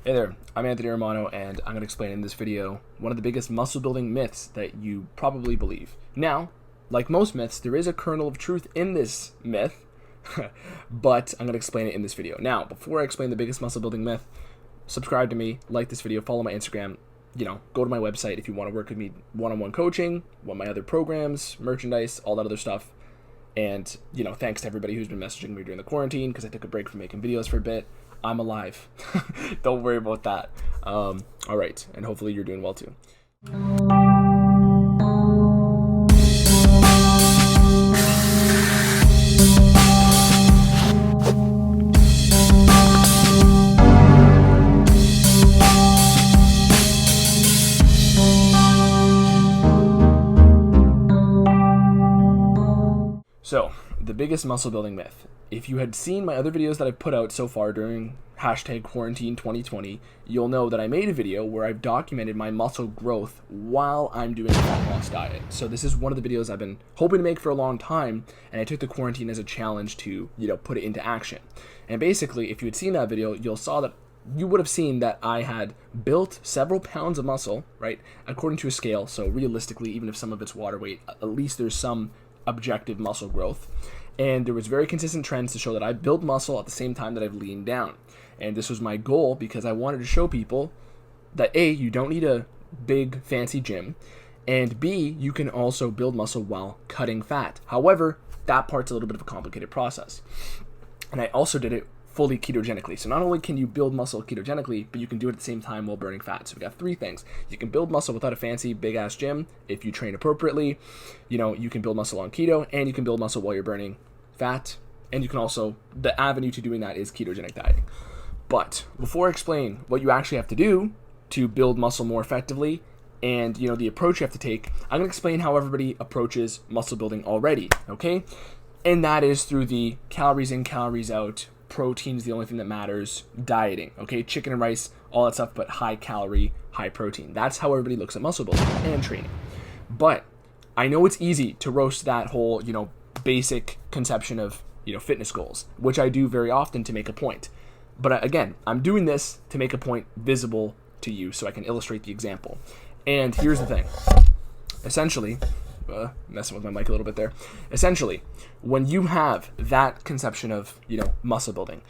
Hey there, I'm Anthony Romano, and I'm going to explain in this video one of the biggest muscle building myths that you probably believe. Now, like most myths, there is a kernel of truth in this myth, but I'm going to explain it in this video. Now, before I explain the biggest muscle building myth, subscribe to me, like this video, follow my Instagram, go to my website if you want to work with me one-on-one coaching, want my other programs, merchandise, all that other stuff. And, thanks to everybody who's been messaging me during the quarantine because I took a break from making videos for a bit. I'm alive. Don't worry about that. All right. And hopefully you're doing well too. So, the biggest muscle building myth. If you had seen my other videos that I've put out so far during #quarantine2020, you'll know that I made a video where I've documented my muscle growth while I'm doing a fat loss diet. So this is one of the videos I've been hoping to make for a long time, and I took the quarantine as a challenge to, put it into action. And basically, if you had seen that video, you would have seen that I had built several pounds of muscle, right, according to a scale. So realistically, even if some of it's water weight, at least there's some objective muscle growth. And there was very consistent trends to show that I built muscle at the same time that I've leaned down. And this was my goal because I wanted to show people that A, you don't need a big fancy gym, and B, you can also build muscle while cutting fat. However, that part's a little bit of a complicated process. And I also did it fully ketogenically. So not only can you build muscle ketogenically, but you can do it at the same time while burning fat. So we got three things. You can build muscle without a fancy big ass gym if you train appropriately. You can build muscle on keto, and you can build muscle while you're burning fat. And you can also, the avenue to doing that is ketogenic dieting. But before I explain what you actually have to do to build muscle more effectively and the approach you have to take, I'm going to explain how everybody approaches muscle building already, okay? And that is through the calories in, calories out, protein's the only thing that matters, dieting, okay? Chicken and rice, all that stuff, but high calorie, high protein. That's how everybody looks at muscle building and training. But I know it's easy to roast that whole, basic conception of, fitness goals, which I do very often to make a point. But again, I'm doing this to make a point visible to you so I can illustrate the example. And here's the thing. Essentially, messing with my mic a little bit there. Essentially, when you have that conception of, muscle building,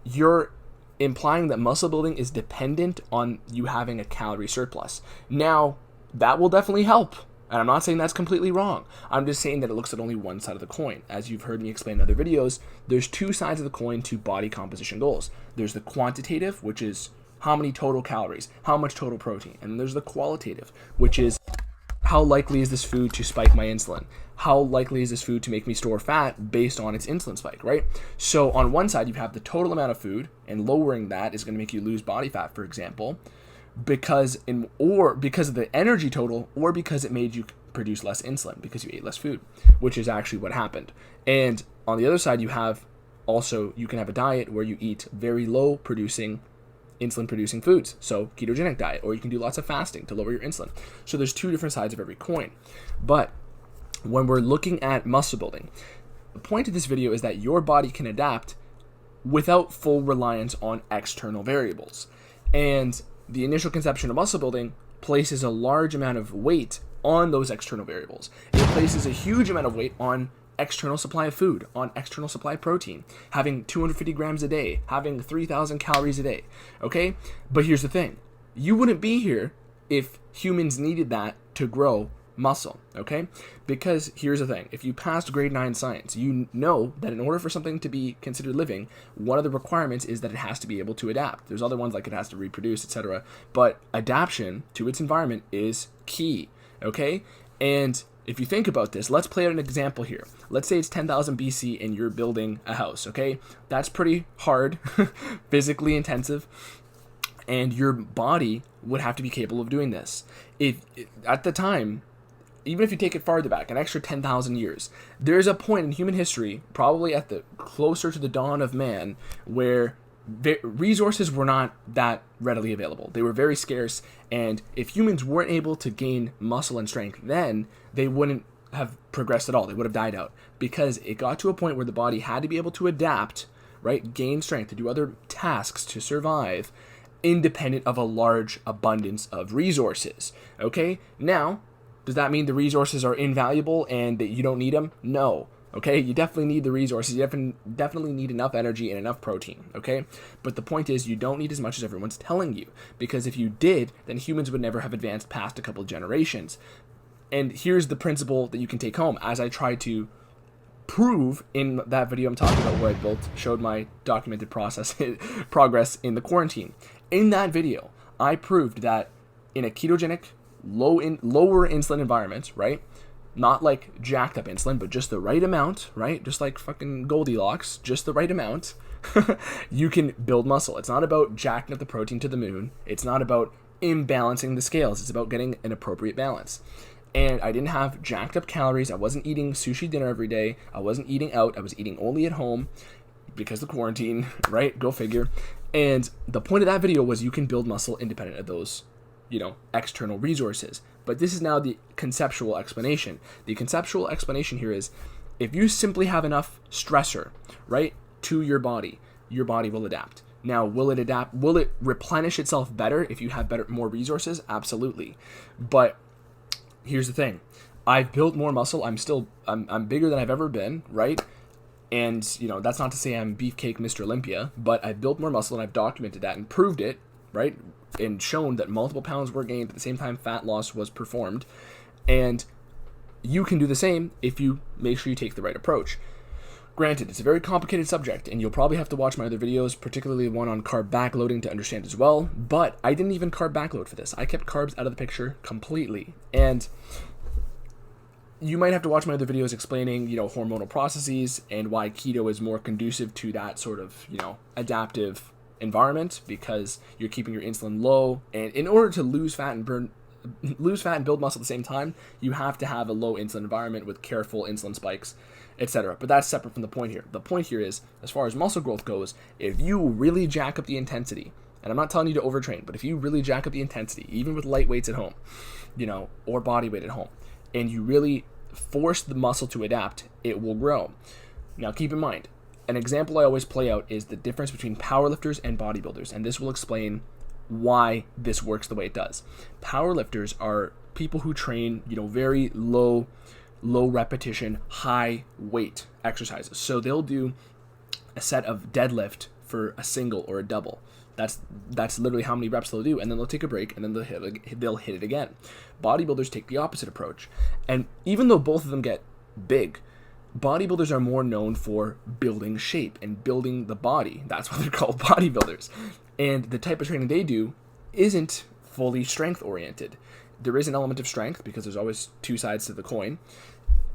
you're implying that muscle building is dependent on you having a calorie surplus. Now, that will definitely help. And I'm not saying that's completely wrong. I'm just saying that it looks at only one side of the coin. As you've heard me explain in other videos, there's two sides of the coin to body composition goals. There's the quantitative, which is how many total calories, how much total protein. And then there's the qualitative, which is how likely is this food to spike my insulin? How likely is this food to make me store fat based on its insulin spike, right? So on one side, you have the total amount of food, and lowering that is going to make you lose body fat, for example, because of the energy total, or because it made you produce less insulin because you ate less food, which is actually what happened. And on the other side, you can have a diet where you eat very low insulin producing foods, so ketogenic diet, or you can do lots of fasting to lower your insulin. So there's two different sides of every coin. But when we're looking at muscle building, the point of this video is that your body can adapt without full reliance on external variables. And the initial conception of muscle building places a large amount of weight on those external variables. It places a huge amount of weight on external supply of food, on external supply of protein, having 250 grams a day, having 3,000 calories a day, okay? But here's the thing. You wouldn't be here if humans needed that to grow muscle, okay? Because here's the thing. If you passed grade 9 science, you know that in order for something to be considered living, one of the requirements is that it has to be able to adapt. There's other ones like it has to reproduce, etc. But adaptation to its environment is key, okay? And if you think about this, let's play out an example here. Let's say it's 10,000 BC and you're building a house, okay? That's pretty hard, physically intensive, and your body would have to be capable of doing this. At the time, even if you take it farther back, an extra 10,000 years, there's a point in human history, probably at the closer to the dawn of man, where resources were not that readily available. They were very scarce, and if humans weren't able to gain muscle and strength then, they wouldn't have progressed at all. They would have died out, because it got to a point where the body had to be able to adapt, right, gain strength to do other tasks to survive, independent of a large abundance of resources. Okay, now, does that mean the resources are invaluable and that you don't need them? No. Okay, you definitely need the resources. You definitely need enough energy and enough protein. Okay, but the point is, you don't need as much as everyone's telling you, because if you did, then humans would never have advanced past a couple generations. And here's the principle that you can take home, as I try to prove in that video I'm talking about, where I showed my documented progress in the quarantine. In that video, I proved that in a ketogenic, lower insulin environment, right? Not like jacked up insulin, but just the right amount, right? Just like fucking Goldilocks, just the right amount. You can build muscle. It's not about jacking up the protein to the moon. It's not about imbalancing the scales. It's about getting an appropriate balance. And I didn't have jacked up calories. I wasn't eating sushi dinner every day. I wasn't eating out. I was eating only at home because of the quarantine, right? Go figure. And the point of that video was you can build muscle independent of those, external resources. But this is now the conceptual explanation. The conceptual explanation here is, if you simply have enough stressor, right, to your body will adapt. Now, will it adapt? Will it replenish itself better if you have more resources? Absolutely. But here's the thing. I've built more muscle. I'm bigger than I've ever been, right? And, that's not to say I'm Beefcake Mr. Olympia, but I've built more muscle and I've documented that and proved it, right? And shown that multiple pounds were gained at the same time fat loss was performed. And you can do the same if you make sure you take the right approach. Granted, it's a very complicated subject, and you'll probably have to watch my other videos, particularly the one on carb backloading, to understand as well. But I didn't even carb backload for this. I kept carbs out of the picture completely. And you might have to watch my other videos explaining, hormonal processes and why keto is more conducive to that sort of, adaptive environment, because you're keeping your insulin low. And in order to lose fat and build muscle at the same time, you have to have a low insulin environment with careful insulin spikes, etc. But that's separate from the point here. The point here is, as far as muscle growth goes, if you really jack up the intensity, and I'm not telling you to overtrain, but if you really jack up the intensity, even with light weights at home, or body weight at home, and you really force the muscle to adapt, it will grow. Now, keep in mind, an example I always play out is the difference between powerlifters and bodybuilders, and this will explain why this works the way it does. Powerlifters are people who train, very low repetition, high weight exercises. So they'll do a set of deadlift for a single or a double. That's literally how many reps they'll do, and then they'll take a break, and then they'll hit it again. Bodybuilders take the opposite approach, and even though both of them get big, bodybuilders are more known for building shape and building the body. That's why they're called bodybuilders. And the type of training they do isn't fully strength oriented. There is an element of strength because there's always two sides to the coin,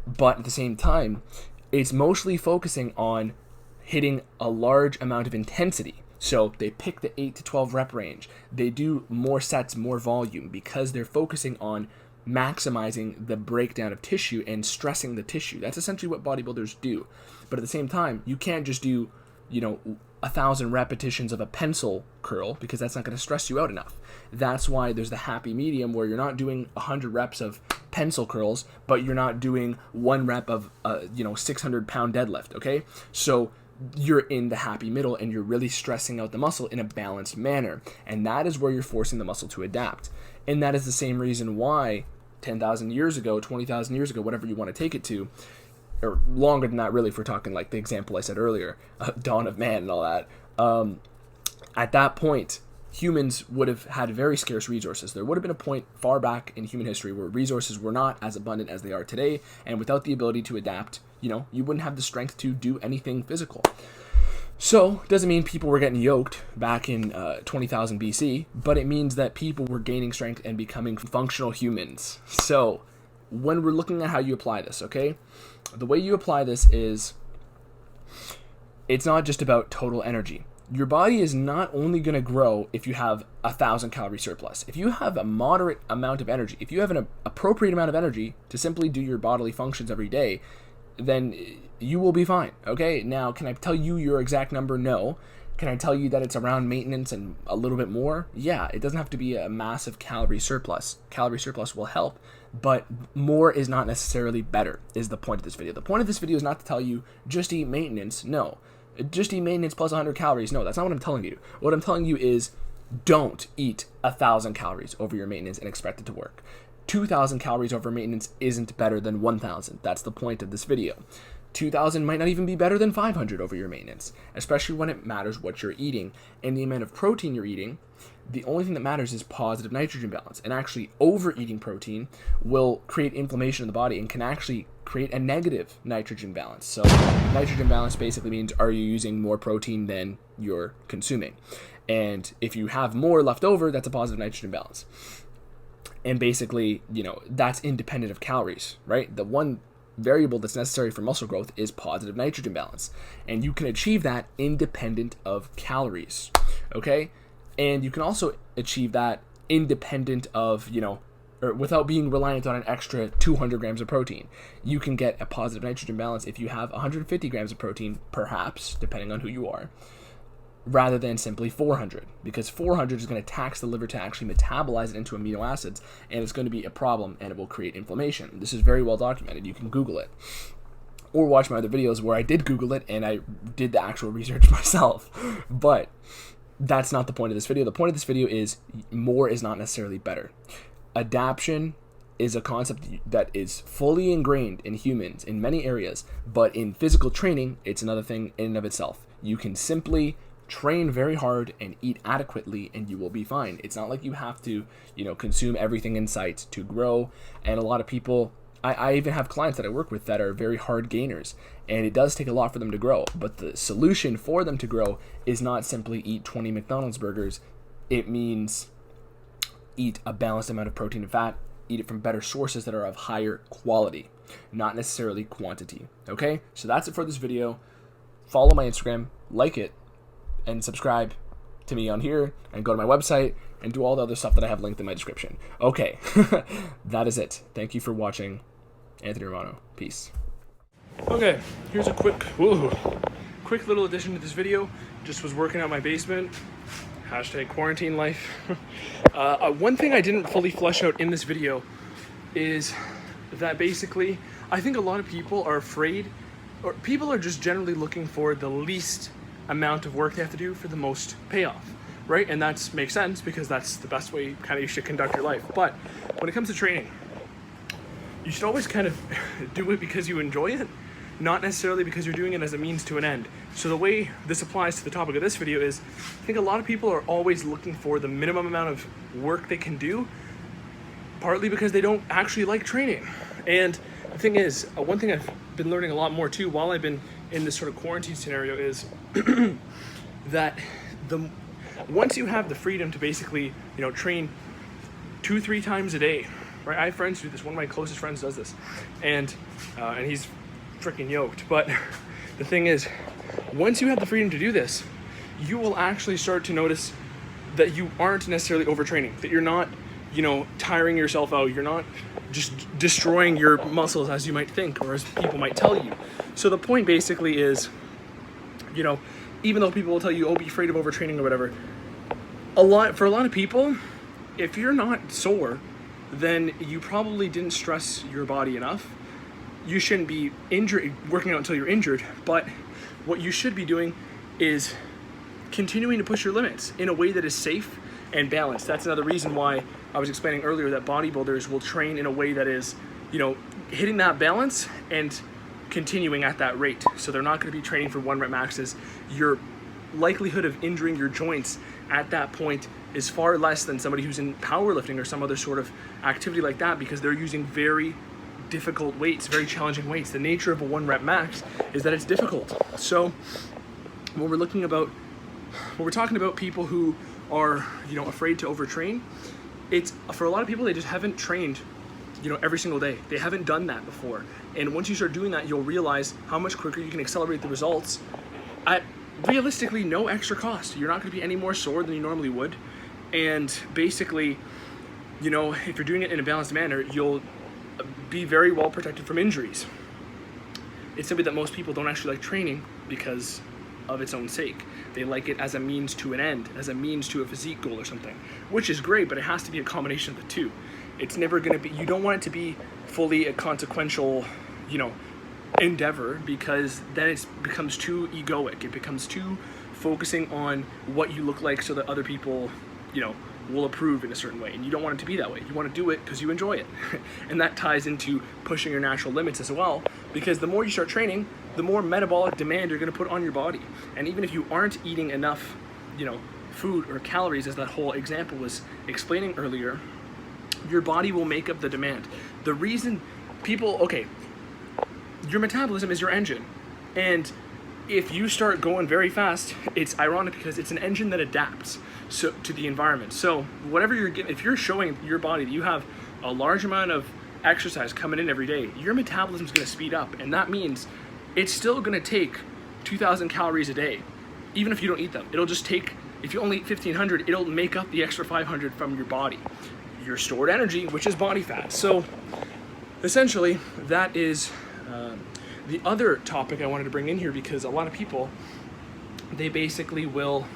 but at the same time, it's mostly focusing on hitting a large amount of intensity. So they pick the 8 to 12 rep range. They do more sets, more volume, because they're focusing on maximizing the breakdown of tissue and stressing the tissue. That's essentially what bodybuilders do. But at the same time, you can't just do, 1,000 repetitions of a pencil curl, because that's not going to stress you out enough. That's why there's the happy medium, where you're not doing 100 reps of pencil curls, but you're not doing 1 rep of 600-pound deadlift. Okay, so you're in the happy middle, and you're really stressing out the muscle in a balanced manner, and that is where you're forcing the muscle to adapt. And that is the same reason why 10,000 years ago, 20,000 years ago, whatever you want to take it to, or longer than that, really, if we're talking like the example I said earlier, dawn of man and all that, at that point, humans would have had very scarce resources. There would have been a point far back in human history where resources were not as abundant as they are today, and without the ability to adapt, you wouldn't have the strength to do anything physical. So, it doesn't mean people were getting yoked back in 20,000 BC, but it means that people were gaining strength and becoming functional humans. So, when we're looking at how you apply this, okay, the way you apply this is, it's not just about total energy. Your body is not only going to grow if you have 1,000 calorie surplus. If you have a moderate amount of energy, if you have an appropriate amount of energy to simply do your bodily functions every day, then you will be fine, okay? Now, can I tell you your exact number? No. Can I tell you that it's around maintenance and a little bit more? Yeah, it doesn't have to be a massive calorie surplus. Calorie surplus will help, but more is not necessarily better, is the point of this video. The point of this video is not to tell you, just eat maintenance. No. Just eat maintenance plus 100 calories. No, that's not what I'm telling you. What I'm telling you is, Don't eat 1,000 calories over your maintenance and expect it to work. 2,000 calories over maintenance isn't better than 1,000. That's the point of this video. 2,000 might not even be better than 500 over your maintenance, especially when it matters what you're eating and the amount of protein you're eating. The only thing that matters is positive nitrogen balance, and actually overeating protein will create inflammation in the body and can actually create a negative nitrogen balance. So nitrogen balance basically means, are you using more protein than you're consuming? And if you have more left over, that's a positive nitrogen balance. And basically, that's independent of calories, right? The one variable that's necessary for muscle growth is positive nitrogen balance. And you can achieve that independent of calories, okay? And you can also achieve that independent of, or without being reliant on an extra 200 grams of protein. You can get a positive nitrogen balance if you have 150 grams of protein, perhaps, depending on who you are, rather than simply 400, because 400 is going to tax the liver to actually metabolize it into amino acids, and it's going to be a problem, and it will create inflammation. This is very well documented. You can Google it, or watch my other videos where I did Google it, and I did the actual research myself. But that's not the point of this video. The point of this video is more is not necessarily better. Adaptation is a concept that is fully ingrained in humans in many areas, but in physical training, it's another thing in and of itself. You can simply train very hard and eat adequately and you will be fine. It's not like you have to, consume everything in sight to grow. And a lot of people, I even have clients that I work with that are very hard gainers, and it does take a lot for them to grow. But the solution for them to grow is not simply eat 20 McDonald's burgers. It means eat a balanced amount of protein and fat, eat it from better sources that are of higher quality, not necessarily quantity. Okay, so that's it for this video. Follow my Instagram, like it, and subscribe to me on here, and go to my website and do all the other stuff that I have linked in my description. Okay, that is it. Thank you for watching. Anthony Romano. Peace. Okay, here's a quick little addition to this video. Just was working out my basement. Hashtag quarantine life. One thing I didn't fully flesh out in this video is that basically, I think a lot of people are afraid, or people are just generally looking for the least amount of work they have to do for the most payoff, right? And that makes sense because that's the best way kind of you should conduct your life. But when it comes to training, you should always kind of do it because you enjoy it, not necessarily because you're doing it as a means to an end. So the way this applies to the topic of this video is, I think a lot of people are always looking for the minimum amount of work they can do, partly because they don't actually like training. And the thing is, one thing I've been learning a lot more too while I've been in this sort of quarantine scenario is that once you have the freedom to basically, train 2-3 times a day, right? I have friends who do this. One of my closest friends does this, and he's freaking yoked. But the thing is, once you have the freedom to do this, you will actually start to notice that you aren't necessarily overtraining, that you're not, tiring yourself out. You're not just destroying your muscles as you might think, or as people might tell you. So the point basically is, even though people will tell you, oh, be afraid of overtraining or whatever, for a lot of people, if you're not sore, then you probably didn't stress your body enough. You shouldn't be working out until you're injured, but what you should be doing is continuing to push your limits in a way that is safe and balanced. That's another reason why I was explaining earlier that bodybuilders will train in a way that is, hitting that balance and continuing at that rate. So they're not going to be training for 1 rep maxes. Your likelihood of injuring your joints at that point is far less than somebody who's in powerlifting or some other sort of activity like that, because they're using very difficult weights, very challenging weights. The nature of a 1 rep max is that it's difficult. So when we're talking about people who are, afraid to overtrain, it's for a lot of people, they just haven't trained, every single day. They haven't done that before. And once you start doing that, you'll realize how much quicker you can accelerate the results at realistically no extra cost. You're not going to be any more sore than you normally would. And basically, if you're doing it in a balanced manner, you'll be very well protected from injuries. It's simply that most people don't actually like training because of its own sake. They like it as a means to an end, as a means to a physique goal or something, which is great, but it has to be a combination of the two. It's never going to be, you don't want it to be fully a consequential, endeavor, because then it becomes too egoic. It becomes too focusing on what you look like so that other people, you know, will approve in a certain way, and you don't want it to be that way. You want to do it because you enjoy it. And that ties into pushing your natural limits as well, because the more you start training, the more metabolic demand you're going to put on your body. And even if you aren't eating enough, you know, food or calories, as that whole example was explaining earlier, your body will make up the demand. The reason people, okay, your metabolism is your engine, and if you start going very fast, it's ironic because it's an engine that adapts to the environment. So whatever you're getting, if you're showing your body that you have a large amount of exercise coming in every day, your metabolism is going to speed up, and that means it's still going to take 2,000 calories a day, even if you don't eat them. It'll just take, if you only eat 1,500, it'll make up the extra 500 from your body, your stored energy, which is body fat. So essentially, that is the other topic I wanted to bring in here, because a lot of people, they basically will,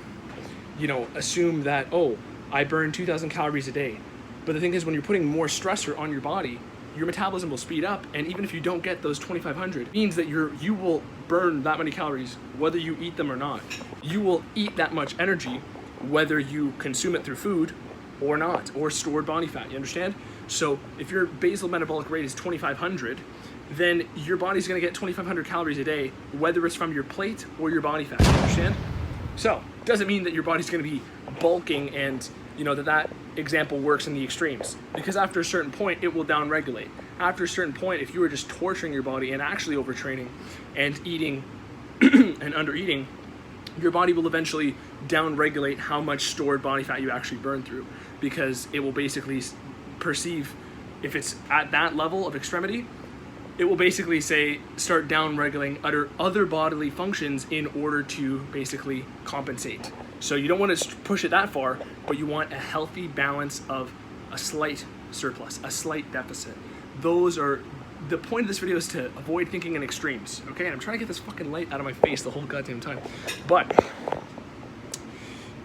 you know, assume that, oh, I burn 2,000 calories a day. But the thing is, when you're putting more stressor on your body, your metabolism will speed up, and even if you don't get those 2,500, it means that you will burn that many calories whether you eat them or not. You will eat that much energy whether you consume it through food or not, or stored body fat, you understand? So if your basal metabolic rate is 2,500, then your body's gonna get 2,500 calories a day, whether it's from your plate or your body fat, you understand? So, doesn't mean that your body's gonna be bulking and, you know, that example works in the extremes, because after a certain point, it will downregulate. After a certain point, if you were just torturing your body and actually overtraining and eating and under-eating, your body will eventually downregulate how much stored body fat you actually burn through, because it will basically perceive, if it's at that level of extremity, it will basically say start down-regulating other bodily functions in order to basically compensate. So you don't want to push it that far, but you want a healthy balance of a slight surplus, a slight deficit. Those are, the point of this video is to avoid thinking in extremes, okay? And I'm trying to get this fucking light out of my face the whole goddamn time. But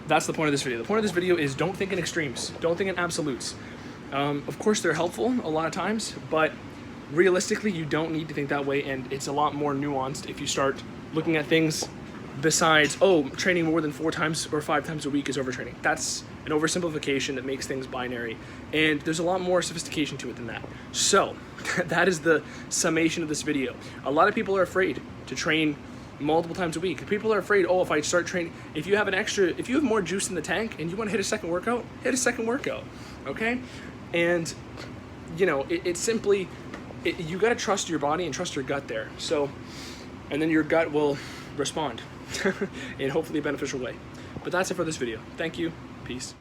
that's the point of this video. The point of this video is don't think in extremes. Don't think in absolutes. Of course, they're helpful a lot of times, but realistically, you don't need to think that way, and it's a lot more nuanced if you start looking at things besides, oh, training more than 4 times or 5 times a week is overtraining. That's an oversimplification that makes things binary, and there's a lot more sophistication to it than that. So that is the summation of this video. A lot of people are afraid to train multiple times a week. People are afraid, oh, if I start training, if you have more juice in the tank and you want to hit a second workout, hit a second workout, okay? And, you know, it's simply, you got to trust your body and trust your gut there. So, and then your gut will respond in hopefully a beneficial way. But that's it for this video. Thank you. Peace.